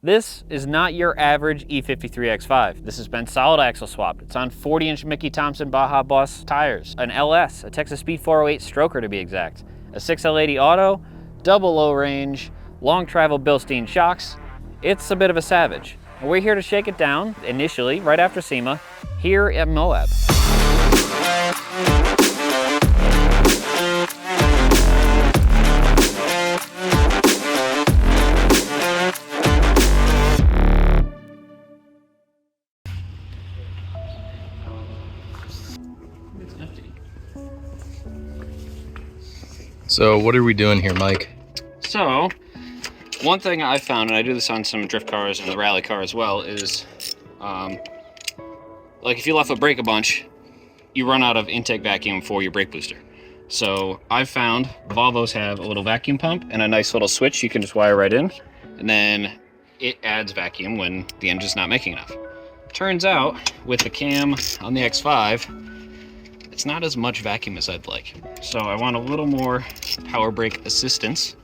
This is not your average E53X5. This has been solid axle swapped. It's on 40-inch Mickey Thompson Baja Bus tires, an LS, a Texas Speed 408 stroker to be exact, a 6L80 auto, double low range, long travel Bilstein shocks. It's a bit of a savage. And we're here to shake it down, initially, right after SEMA, here at Moab. So what are we doing here, Mike? So, one thing I found, and I do this on some drift cars and the rally car as well, is like if you left a brake a bunch, you run out of intake vacuum for your brake booster. So I've found Volvos have a little vacuum pump and a nice little switch you can just wire right in, and then it adds vacuum when the engine's not making enough. Turns out, with the cam on the X5, it's not as much vacuum as I'd like. So I want a little more power brake assistance.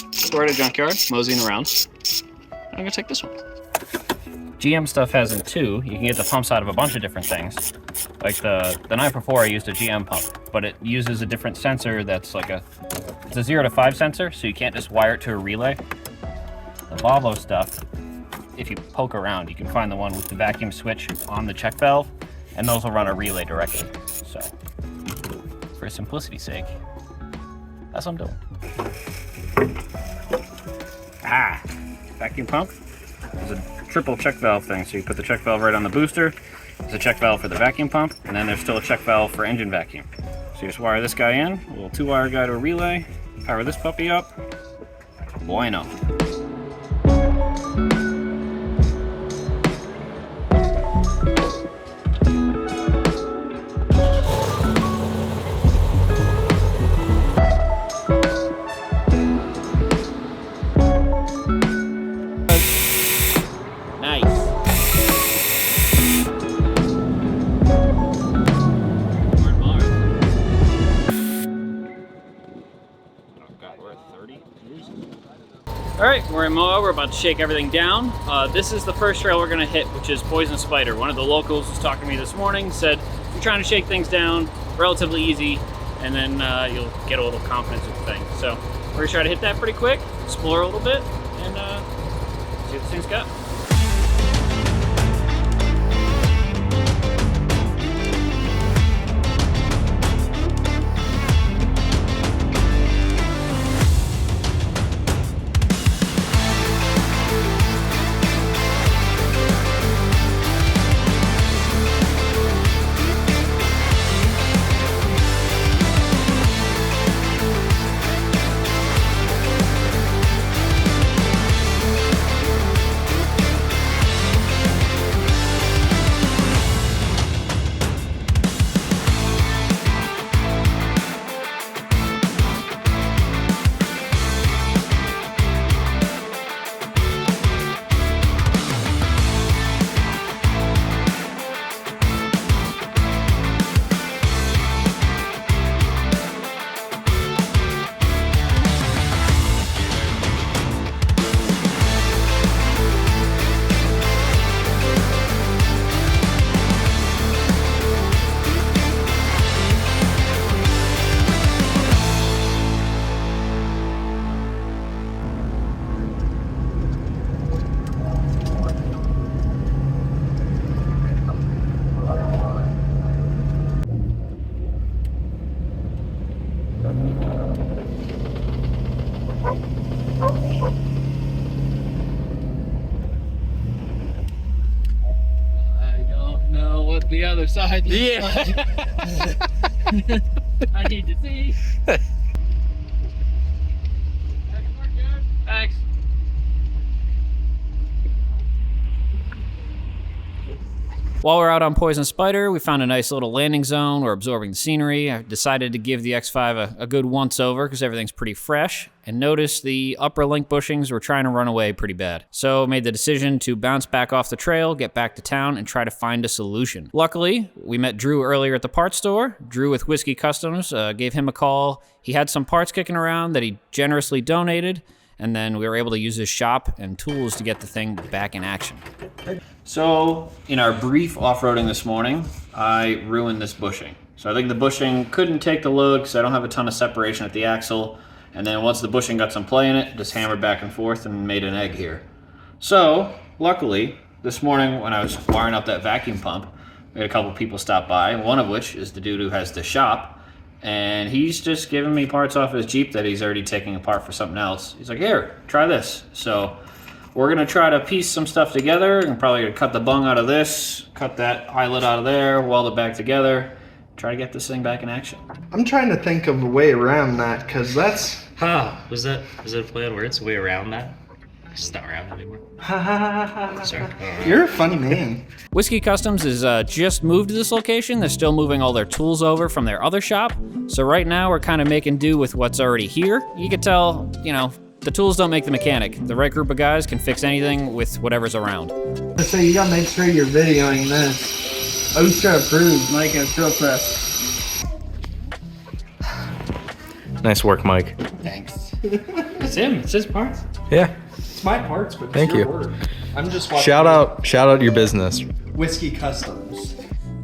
So we're at a junkyard, moseying around. I'm gonna take this one. GM stuff has it too. You can get the pumps out of a bunch of different things. Like the night before I used a GM pump, but it uses a different sensor that's like it's a 0 to 5 sensor, so you can't just wire it to a relay. The Volvo stuff, if you poke around, you can find the one with the vacuum switch on the check valve, and those will run a relay directly. So, for simplicity's sake, that's what I'm doing. Ah, vacuum pump. There's a triple check valve thing, so you put the check valve right on the booster. There's a check valve for the vacuum pump, and then there's still a check valve for engine vacuum. So you just wire this guy in, a little 2-wire guy to a relay, power this puppy up. Bueno. All right, we're in Moab. We're about to shake everything down. This is the first trail we're gonna hit, which is Poison Spider. One of the locals was talking to me this morning, said, if you're trying to shake things down, relatively easy, and then you'll get a little confidence with the thing. So we're gonna try to hit that pretty quick, explore a little bit, and see what this thing's got. The other side looks like. I need to see. Thanks. While we're out on Poison Spider, we found a nice little landing zone. We're absorbing the scenery. I decided to give the X5 a good once-over because everything's pretty fresh, and noticed the upper link bushings were trying to run away pretty bad. So made the decision to bounce back off the trail, get back to town, and try to find a solution. Luckily, we met Drew earlier at the parts store. Drew with Whiskey Customs, gave him a call. He had some parts kicking around that he generously donated, and then we were able to use his shop and tools to get the thing back in action. So, in our brief off-roading this morning, I ruined this bushing. So I think the bushing couldn't take the load because I don't have a ton of separation at the axle. And then once the bushing got some play in it, just hammered back and forth and made an egg here. So, luckily, this morning when I was wiring up that vacuum pump, we had a couple people stop by, one of which is the dude who has the shop. And he's just giving me parts off his Jeep that he's already taking apart for something else. He's like, here, try this. So we're gonna try to piece some stuff together. I'm probably gonna cut the bung out of this, cut that eyelet out of there, weld it back together, try to get this thing back in action. I'm trying to think of a way around that, because that's... Was that a play on words? A way around that? It's not around anymore. Sorry. You're a funny man. Whiskey Customs is just moved to this location. They're still moving all their tools over from their other shop. So right now we're kind of making do with what's already here. You can tell, you know, the tools don't make the mechanic. The right group of guys can fix anything with whatever's around. So you gotta make sure you're videoing this. OSHA approved, Mike, and drill press. Nice work, Mike. Thanks. It's him. It's his parts. Yeah. It's my parts, but Thank it's your you. work. I'm just watching. Shout out your business. Whiskey Customs.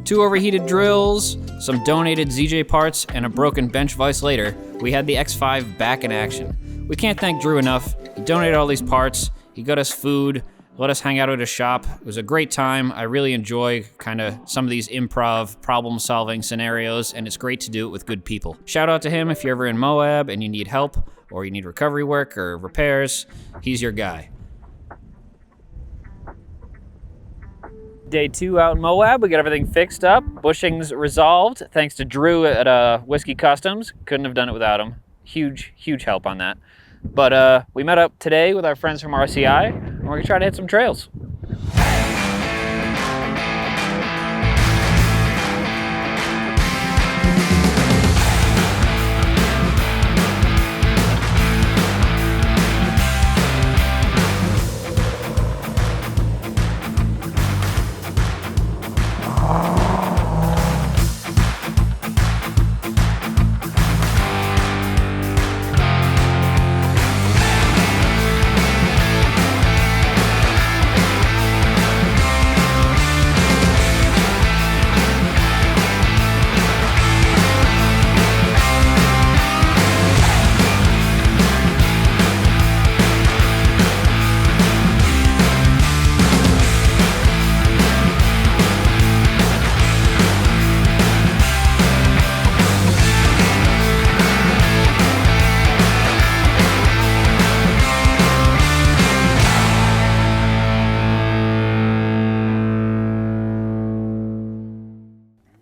2 overheated drills, some donated ZJ parts, and a broken bench vise later, we had the X5 back in action. We can't thank Drew enough. He donated all these parts, he got us food, let us hang out at his shop. It was a great time. I really enjoy kind of some of these improv problem-solving scenarios, and it's great to do it with good people. Shout out to him if you're ever in Moab and you need help, or you need recovery work or repairs, he's your guy. Day 2 out in Moab, we got everything fixed up, bushings resolved, thanks to Drew at Whiskey Customs. Couldn't have done it without him. Huge help on that. But we met up today with our friends from RCI, and we're gonna try to hit some trails.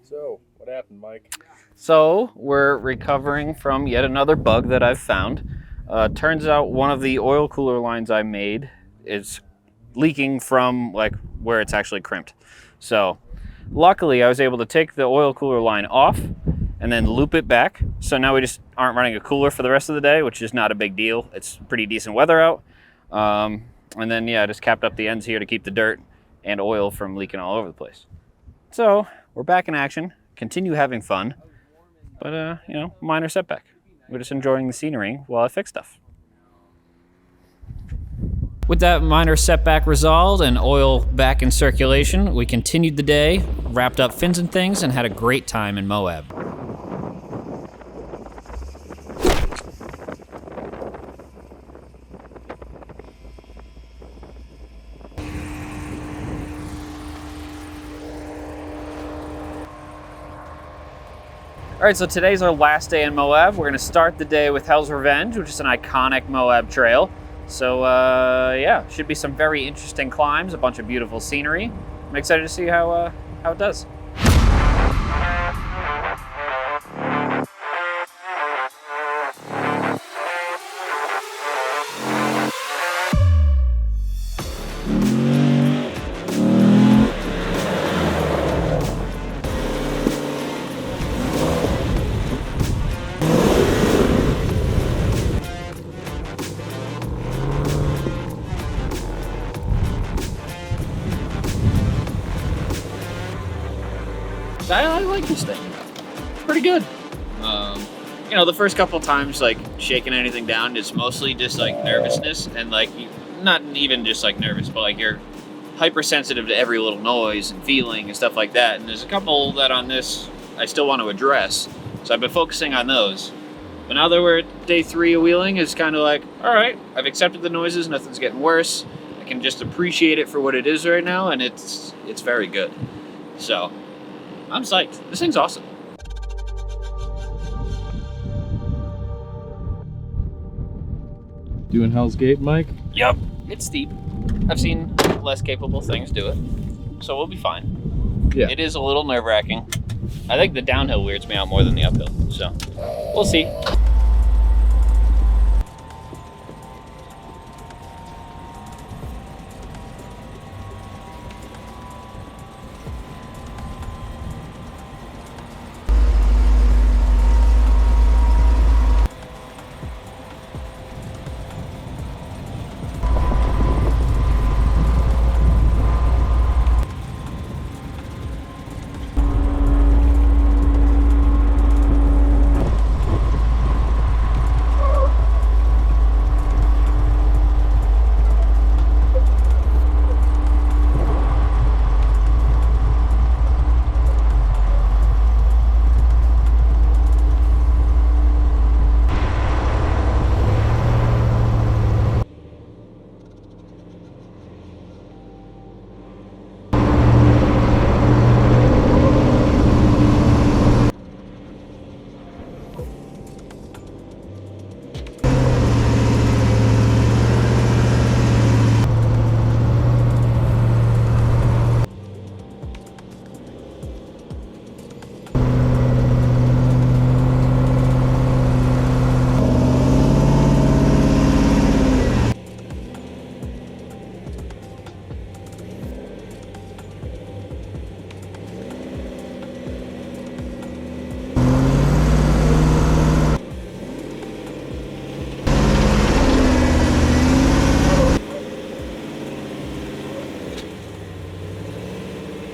So, what happened, Mike? So we're recovering from yet another bug that I've found. Turns out one of the oil cooler lines I made is leaking from like where it's actually crimped. So luckily I was able to take the oil cooler line off and then loop it back. So now we just aren't running a cooler for the rest of the day, which is not a big deal. It's pretty decent weather out. And then yeah, I just capped up the ends here to keep the dirt and oil from leaking all over the place. So we're back in action, continue having fun, but you know, minor setback. We're just enjoying the scenery while I fix stuff. With that minor setback resolved and oil back in circulation, we continued the day, wrapped up fins and things, and had a great time in Moab. All right, so today's our last day in Moab. We're gonna start the day with Hell's Revenge, which is an iconic Moab trail. So yeah, should be some very interesting climbs, a bunch of beautiful scenery. I'm excited to see how it does. I like this thing. It's pretty good. I know, the first couple times, like, shaking anything down, it's mostly just, like, nervousness, and, like, not even just, like, nervous, but, like, you're hypersensitive to every little noise and feeling and stuff like that, and there's a couple that on this I still want to address, so I've been focusing on those. But now that we're at day 3 of wheeling, it's kind of like, all right, I've accepted the noises, nothing's getting worse, I can just appreciate it for what it is right now, and it's very good. So, I'm psyched. This thing's awesome. Doing Hell's Gate, Mike? Yep. It's steep. I've seen less capable things do it, so we'll be fine. Yeah. It is a little nerve-wracking. I think the downhill weirds me out more than the uphill, so we'll see.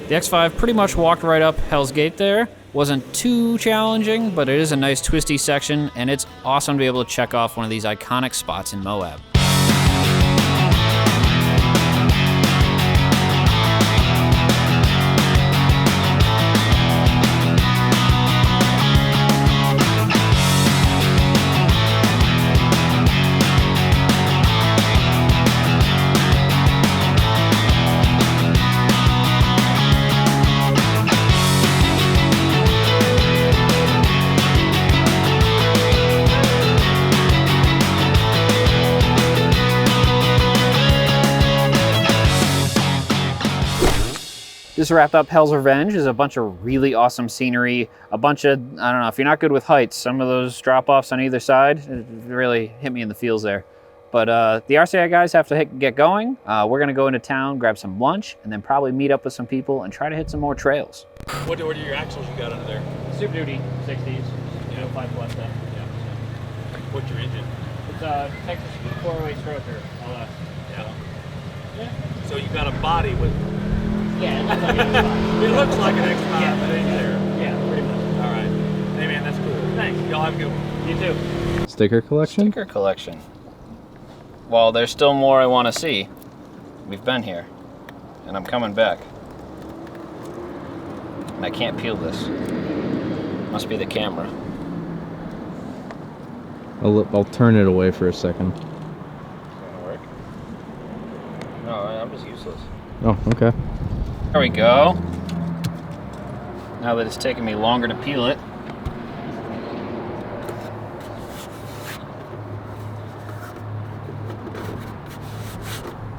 The X5 pretty much walked right up Hell's Gate there. Wasn't too challenging, but it is a nice twisty section, and it's awesome to be able to check off one of these iconic spots in Moab. Just wrapped up Hell's Revenge. Is a bunch of really awesome scenery, a bunch of, I don't know, if you're not good with heights, some of those drop-offs on either side, it really hit me in the feels there. But the RCI guys have to get going. We're gonna go into town, grab some lunch, and then probably meet up with some people and try to hit some more trails. What are your axles you got under there? Super Duty 60s, 5 plus stuff. Yeah. What's your engine? It's a Texas 408 stroker, LS. Yeah. So you got a body with... Yeah, it looks like an X5. It looks like an X5, Yeah. but it ain't there. Yeah, pretty much. All right. Hey man, that's cool. Thanks. Y'all have a good one. You too. Sticker collection? Sticker collection. Well, there's still more I want to see. We've been here, and I'm coming back. And I can't peel this. Must be the camera. I'll turn it away for a second. Is it gonna work? No, I'm just useless. Oh, okay. There we go. Now that it's taking me longer to peel it.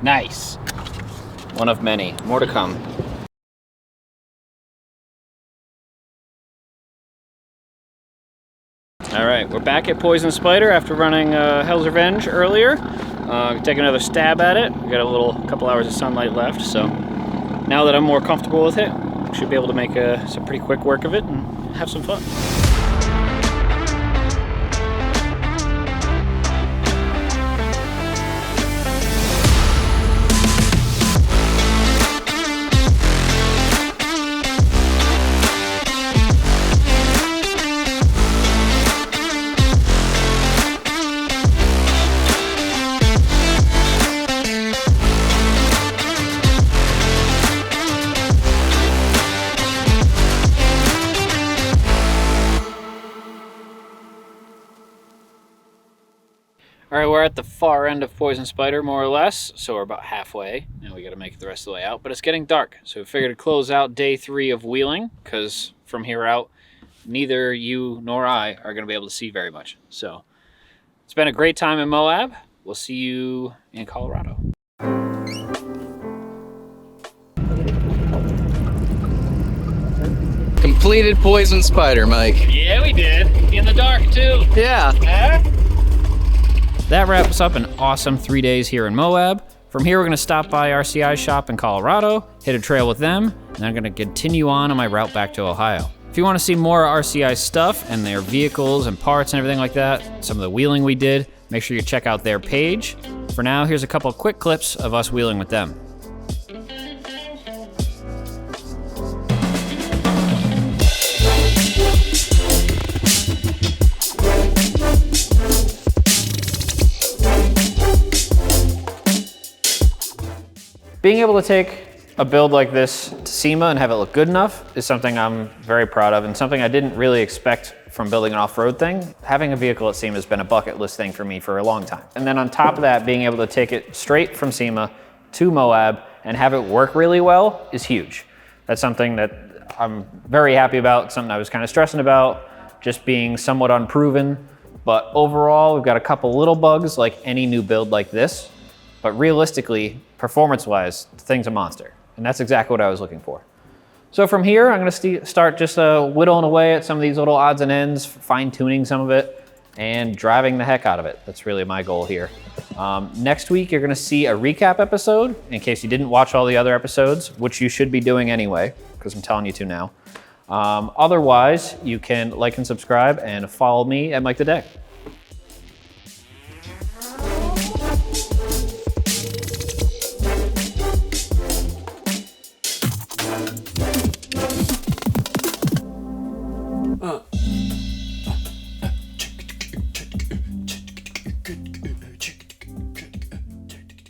Nice. One of many. More to come. All right, we're back at Poison Spider after running Hell's Revenge earlier. Take another stab at it. We got a couple hours of sunlight left, so now that I'm more comfortable with it, I should be able to make some pretty quick work of it and have some fun. are at the far end of Poison Spider, more or less, so we're about halfway. Now we got to make it the rest of the way out, but it's getting dark, so we figured to close out day 3 of wheeling, because from here out, neither you nor I are going to be able to see very much. So it's been a great time in Moab. We'll see you in Colorado. Completed Poison Spider, Mike. Yeah, we did. In the dark, too. Yeah. That wraps up an awesome 3 days here in Moab. From here, we're gonna stop by RCI shop in Colorado, hit a trail with them, and I'm gonna continue on my route back to Ohio. If you wanna see more RCI stuff and their vehicles and parts and everything like that, some of the wheeling we did, make sure you check out their page. For now, here's a couple of quick clips of us wheeling with them. Being able to take a build like this to SEMA and have it look good enough is something I'm very proud of, and something I didn't really expect from building an off-road thing. Having a vehicle at SEMA has been a bucket list thing for me for a long time. And then on top of that, being able to take it straight from SEMA to Moab and have it work really well is huge. That's something that I'm very happy about, something I was kind of stressing about, just being somewhat unproven. But overall, we've got a couple little bugs like any new build like this. But realistically, performance-wise, the thing's a monster. And that's exactly what I was looking for. So from here, I'm gonna start just whittling away at some of these little odds and ends, fine-tuning some of it, and driving the heck out of it. That's really my goal here. Next week, you're gonna see a recap episode, in case you didn't watch all the other episodes, which you should be doing anyway, because I'm telling you to now. Otherwise, you can like and subscribe and follow me at Mike the Deck.